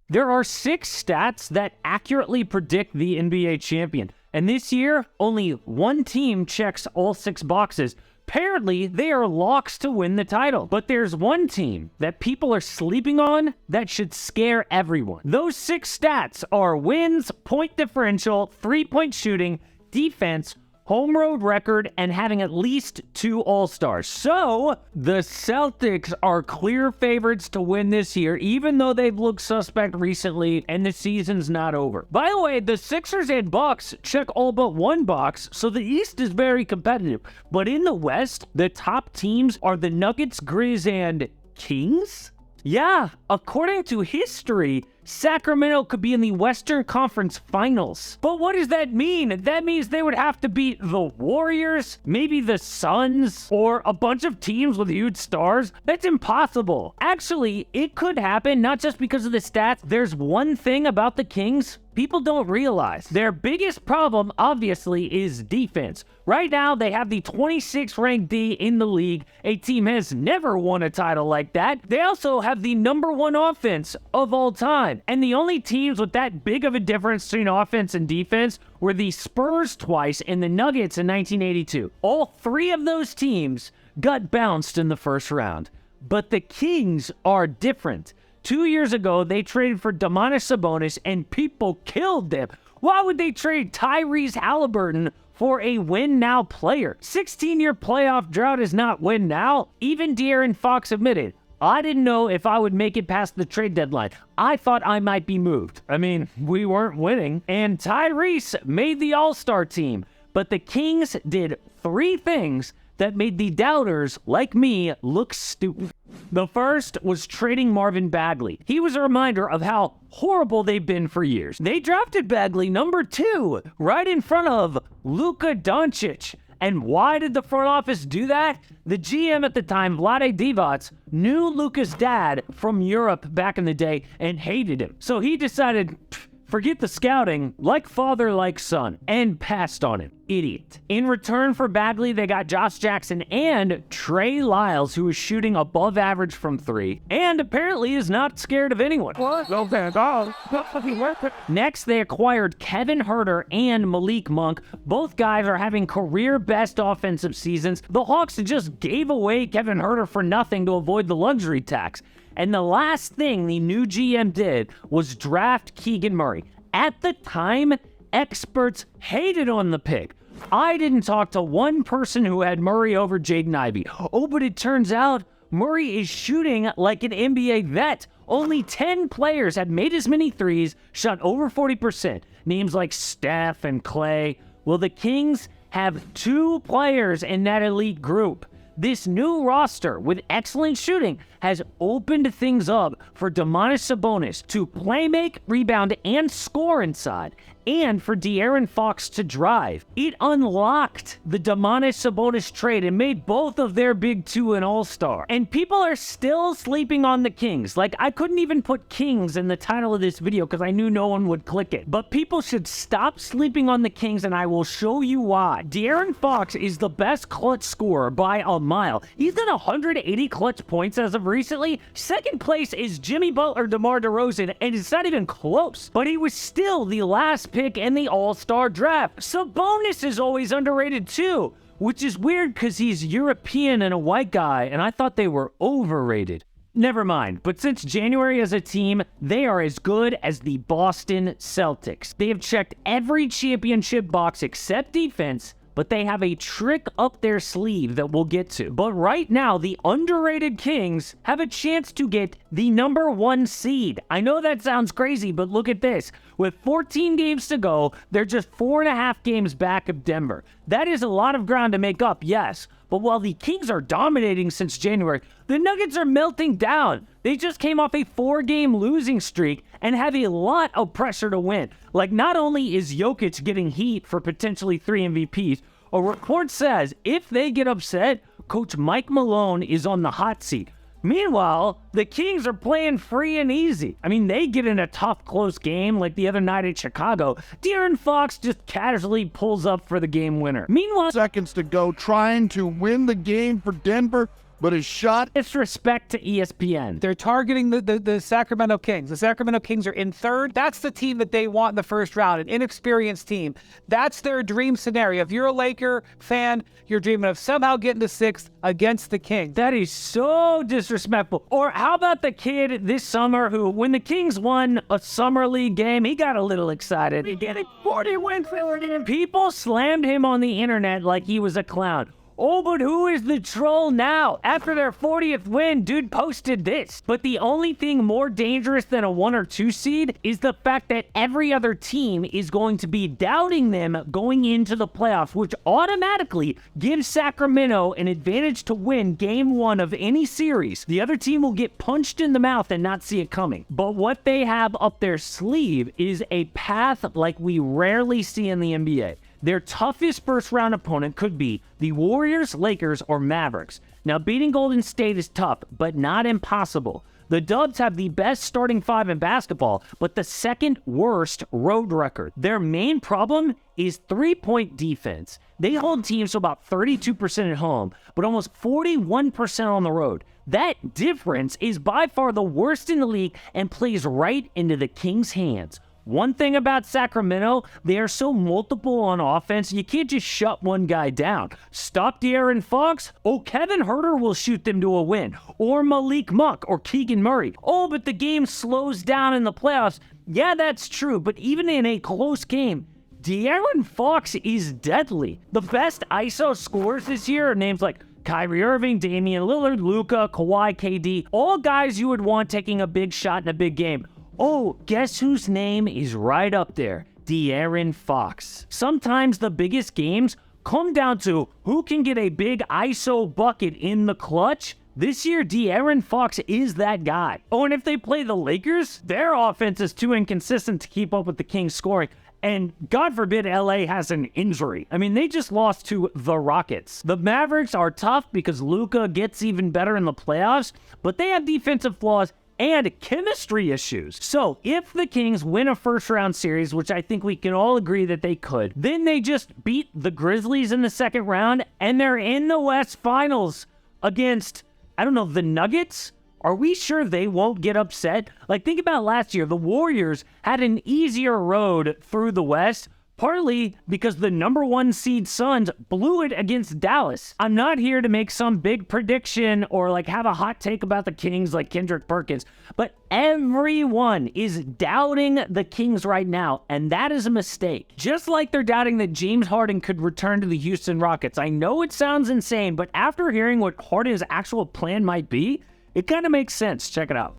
There are 6 stats that accurately predict the NBA champion. And this year, only one team checks all 6 boxes. Apparently, they are locks to win the title. But there's one team that people are sleeping on that should scare everyone. Those 6 stats are wins, point differential, 3-point shooting, defense, home road record, and having at least 2 All-Stars. So, the Celtics are clear favorites to win this year, even though they've looked suspect recently and the season's not over. By the way, the Sixers and Bucks check all but one box, so the East is very competitive. But in the West, the top teams are the Nuggets, Grizz, and Kings? Yeah, according to history, Sacramento could be in the Western Conference Finals. But what does that mean? That means they would have to beat the Warriors, maybe the Suns, or a bunch of teams with huge stars. That's impossible. Actually, it could happen, not just because of the stats. There's one thing about the Kings people don't realize. Their biggest problem, obviously, is defense. Right now, they have the 26th ranked D in the league. A team has never won a title like that. They also have the #1 offense of all time. And the only teams with that big of a difference between offense and defense were the Spurs twice and the Nuggets in 1982. All 3 of those teams got bounced in the first round. But the Kings are different. 2 years ago, they traded for Domantas Sabonis, and people killed them. Why would they trade Tyrese Halliburton for a win-now player? 16-year playoff drought is not win-now. Even De'Aaron Fox admitted, I didn't know if I would make it past the trade deadline. I thought I might be moved. I mean, we weren't winning. And Tyrese made the All-Star team. But the Kings did 3 things that made the doubters, like me, look stupid. The first was trading Marvin Bagley. He was a reminder of how horrible they've been for years. They drafted Bagley #2, right in front of Luka Doncic. And why did the front office do that? The GM at the time, Vlade Divac, knew Luka's dad from Europe back in the day and hated him. So he decided, forget the scouting, like father, like son, and passed on him. Idiot. In return for Bagley, they got Josh Jackson and Trey Lyles, who is shooting above average from 3, and apparently is not scared of anyone. Next, they acquired Kevin Huerter and Malik Monk. Both guys are having career best offensive seasons. The Hawks just gave away Kevin Huerter for nothing to avoid the luxury tax. And the last thing the new GM did was draft Keegan Murray. At the time, experts hated on the pick. I didn't talk to one person who had Murray over Jaden Ivey. Oh, but it turns out Murray is shooting like an NBA vet. Only 10 players have made as many threes, shot over 40%. Names like Steph and Clay. Well, the Kings have 2 players in that elite group. This new roster with excellent shooting has opened things up for Domantas Sabonis to play, make, rebound, and score inside, and for De'Aaron Fox to drive. It unlocked the Domantas Sabonis trade and made both of their big 2 an all-star. And people are still sleeping on the Kings. Like, I couldn't even put Kings in the title of this video because I knew no one would click it. But people should stop sleeping on the Kings, and I will show you why. De'Aaron Fox is the best clutch scorer by a mile. He's done 180 clutch points as of recently. Second place is Jimmy Butler, DeMar DeRozan, and it's not even close. But he was still the last pick in the All-Star draft. Sabonis is always underrated too, which is weird because he's European and a white guy, and I thought they were overrated. Never mind, but since January as a team, they are as good as the Boston Celtics. They have checked every championship box except defense, but they have a trick up their sleeve that we'll get to. But right now, the underrated Kings have a chance to get the #1 seed. I know that sounds crazy, but look at this. With 14 games to go, they're just 4.5 games back of Denver. That is a lot of ground to make up, yes. But while the Kings are dominating since January, the Nuggets are melting down. They just came off a 4-game losing streak and have a lot of pressure to win. Like, not only is Jokic getting heat for potentially 3 MVPs, a report says if they get upset, Coach Mike Malone is on the hot seat. Meanwhile, the Kings are playing free and easy. I mean, they get in a tough, close game like the other night at Chicago. De'Aaron Fox just casually pulls up for the game winner. Meanwhile, seconds to go, trying to win the game for Denver. but his shot. Disrespect to ESPN. They're targeting the Sacramento Kings. The Sacramento Kings are in third. That's the team that they want in the first round, an inexperienced team. That's their dream scenario. If you're a Laker fan, you're dreaming of somehow getting to sixth against the Kings. That is so disrespectful. Or how about the kid this summer who, when the Kings won a summer league game, he got a little excited. He did it 40 wins. People slammed him on the internet like he was a clown. Oh, but who is the troll now? After their 40th win, dude posted this. But the only thing more dangerous than a 1 or 2 seed is the fact that every other team is going to be doubting them going into the playoffs, which automatically gives Sacramento an advantage to win game 1 of any series. The other team will get punched in the mouth and not see it coming. But what they have up their sleeve is a path like we rarely see in the NBA. Their toughest first-round opponent could be the Warriors, Lakers, or Mavericks. Now, beating Golden State is tough, but not impossible. The Dubs have the best starting 5 in basketball, but the second worst road record. Their main problem is three-point defense. They hold teams to about 32% at home, but almost 41% on the road. That difference is by far the worst in the league and plays right into the Kings' hands. One thing about Sacramento, they are so multiple on offense, you can't just shut one guy down. Stop De'Aaron Fox? Oh, Kevin Huerter will shoot them to a win. Or Malik Monk or Keegan Murray. Oh, but the game slows down in the playoffs. Yeah, that's true, but even in a close game, De'Aaron Fox is deadly. The best ISO scorers this year are names like Kyrie Irving, Damian Lillard, Luka, Kawhi, KD, all guys you would want taking a big shot in a big game. Oh, guess whose name is right up there? De'Aaron Fox. Sometimes the biggest games come down to who can get a big ISO bucket in the clutch. This year, De'Aaron Fox is that guy. Oh, and if they play the Lakers, their offense is too inconsistent to keep up with the Kings scoring. And God forbid LA has an injury. I mean, they just lost to the Rockets. The Mavericks are tough because Luka gets even better in the playoffs, but they have defensive flaws and chemistry issues. So if the Kings win a first-round series, which I think we can all agree that they could, then they just beat the Grizzlies in the second round, and they're in the West Finals against, I don't know, the Nuggets? Are we sure they won't get upset? Like, think about last year. The Warriors had an easier road through the West, partly because the number 1 seed Suns blew it against Dallas. I'm not here to make some big prediction or like have a hot take about the Kings like Kendrick Perkins, but everyone is doubting the Kings right now, and that is a mistake. Just like they're doubting that James Harden could return to the Houston Rockets. I know it sounds insane, but after hearing what Harden's actual plan might be, it kind of makes sense. Check it out.